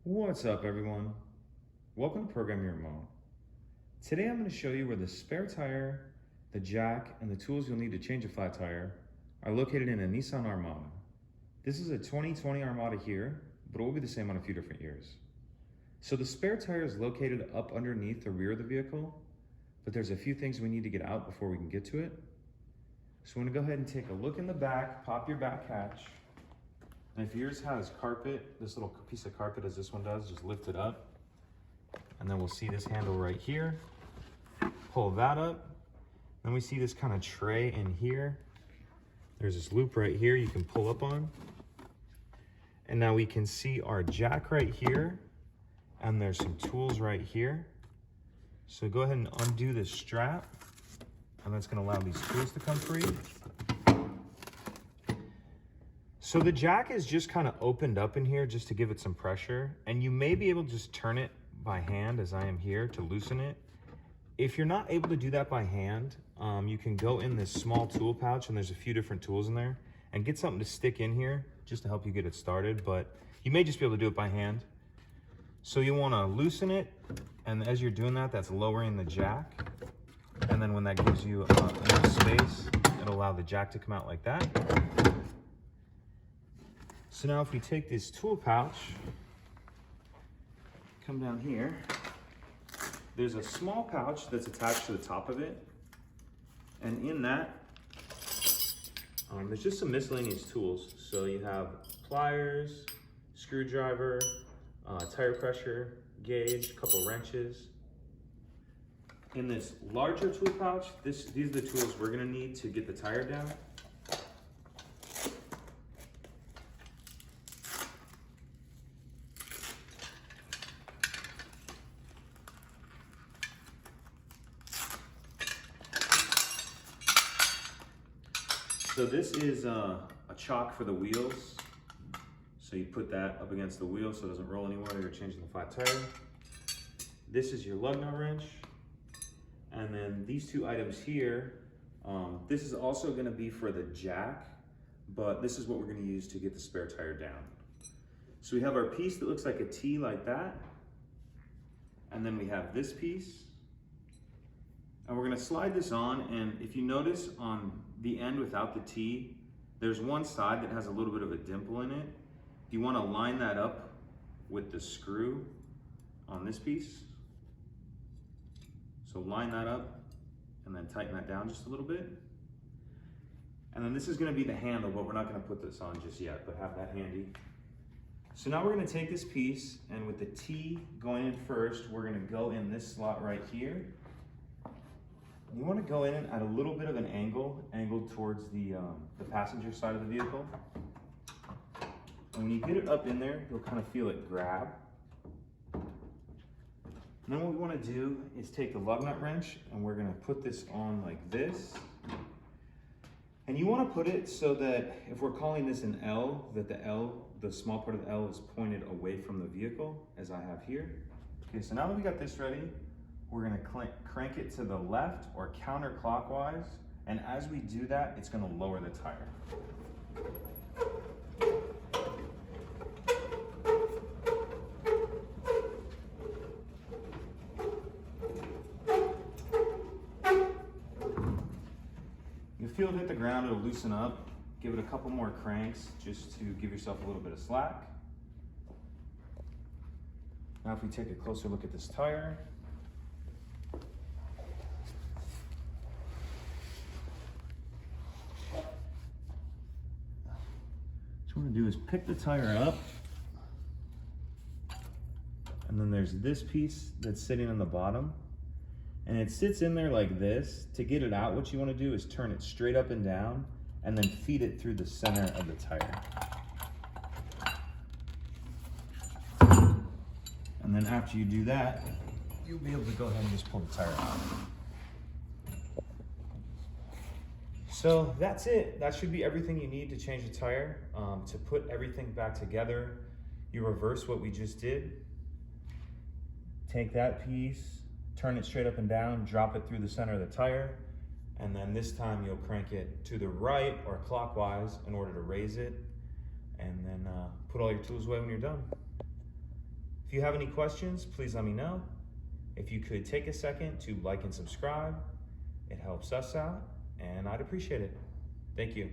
What's up, everyone? Welcome to Program Your Remote. Today I'm going to show you where the spare tire, the jack, and the tools you'll need to change a flat tire are located in a Nissan Armada. This is a 2020 Armada here, but it will be the same on a few different years. So the spare tire is located up underneath the rear of the vehicle, but there's a few things we need to get out before we can get to it. So I'm going to go ahead and take a look in the back, pop your back hatch. And if yours has carpet, this little piece of carpet as this one does, just lift it up. And then we'll see this handle right here. Pull that up. Then we see this kind of tray in here. There's this loop right here you can pull up on. And now we can see our jack right here. And there's some tools right here. So go ahead and undo this strap. And that's going to allow these tools to come free. So the jack is just kind of opened up in here just to give it some pressure, and you may be able to just turn it by hand as I am here to loosen it. If you're not able to do that by hand, you can go in this small tool pouch, and there's a few different tools in there, and get something to stick in here just to help you get it started, but you may just be able to do it by hand. So you want to loosen it, and as you're doing that, that's lowering the jack, and then when that gives you enough space, it'll allow the jack to come out like that. So now if we take this tool pouch, come down here, there's a small pouch that's attached to the top of it. And in that, there's just some miscellaneous tools. So you have pliers, screwdriver, tire pressure, gauge, a couple wrenches. In this larger tool pouch, these are the tools we're gonna need to get the tire down. So this is a chock for the wheels. So you put that up against the wheel so it doesn't roll anywhere. You're changing the flat tire. This is your lug nut wrench. And then these two items here, this is also gonna be for the jack, but this is what we're gonna use to get the spare tire down. So we have our piece that looks like a T like that. And then we have this piece. And we're gonna slide this on, and if you notice on the end without the T, there's one side that has a little bit of a dimple in it. You wanna line that up with the screw on this piece. So line that up and then tighten that down just a little bit. And then this is gonna be the handle, but we're not gonna put this on just yet, but have that handy. So now we're gonna take this piece, and with the T going in first, we're gonna go in this slot right here. You want to go in at a little bit of an angled towards the passenger side of the vehicle. And when you get it up in there, you'll kind of feel it grab. And then what we want to do is take the lug nut wrench, and we're going to put this on like this. And you want to put it so that if we're calling this an L, that the small part of the L is pointed away from the vehicle, as I have here. Okay, so now that we got this ready, we're gonna crank it to the left or counterclockwise, and as we do that, it's gonna lower the tire. You'll feel it hit the ground, it'll loosen up. Give it a couple more cranks just to give yourself a little bit of slack. Now if we take a closer look at this tire, what we're gonna do is pick the tire up, and then there's this piece that's sitting on the bottom, and it sits in there like this. To get it out, what you want to do is turn it straight up and down, and then feed it through the center of the tire. And then after you do that, you'll be able to go ahead and just pull the tire out. So that's it. That should be everything you need to change the tire. To put everything back together, you reverse what we just did. Take that piece, turn it straight up and down, drop it through the center of the tire, and then this time you'll crank it to the right or clockwise in order to raise it, and then put all your tools away when you're done. If you have any questions, please let me know. If you could take a second to like and subscribe, it helps us out, and I'd appreciate it. Thank you.